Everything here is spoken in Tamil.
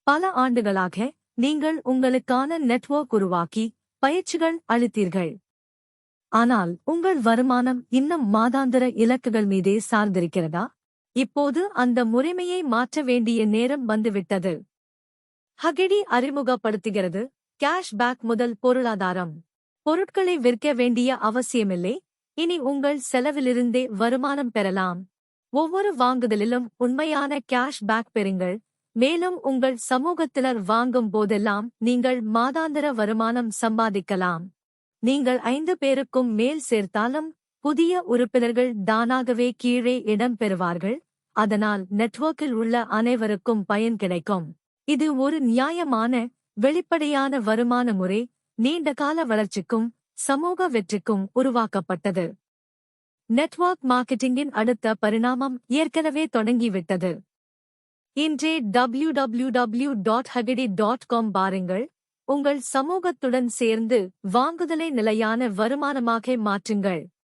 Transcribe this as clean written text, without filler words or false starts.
பல ஆண்டுகளாக நீங்கள் உங்களுக்கான நெட்வொர்க் உருவாக்கி பயிற்சிகள் அளித்தீர்கள். ஆனால் உங்கள் வருமானம் இன்னும் மாதாந்திர இலக்குகள் மீதே சார்ந்திருக்கிறதா? இப்போது அந்த முறைமையை மாற்ற வேண்டிய நேரம் வந்துவிட்டது. ஹகிடி அறிமுகப்படுத்துகிறது கேஷ்பேக் முதல் பொருளாதாரம். பொருட்களை விற்க வேண்டிய அவசியமில்லை. இனி உங்கள் செலவிலிருந்தே வருமானம் பெறலாம். ஒவ்வொரு வாங்குதலிலும் உண்மையான கேஷ்பேக் பெறுங்கள். மேலும் உங்கள் சமூகத்தினர் வாங்கும் போதெல்லாம் நீங்கள் மாதாந்திர வருமானம் சம்பாதிக்கலாம். நீங்கள் 5 பேருக்கும் மேல் சேர்த்தாலும் புதிய உறுப்பினர்கள் தானாகவே கீழே இடம் பெறுவார்கள். அதனால் நெட்வொர்க்கில் உள்ள அனைவருக்கும் பயன் கிடைக்கும். இது ஒரு நியாயமான, வெளிப்படையான வருமான முறை, நீண்டகால வளர்ச்சிக்கும் சமூக வெற்றிக்கும் உருவாக்கப்பட்டது. நெட்வொர்க் மார்க்கெட்டிங்கின் அடுத்த பரிணாமம் ஏற்கனவே தொடங்கிவிட்டது. இன்றே www.hagidi.com பாருங்கள். உங்கள் சமூகத்துடன் சேர்ந்து வாங்குதலை நிலையான வருமானமாக மாற்றுங்கள்.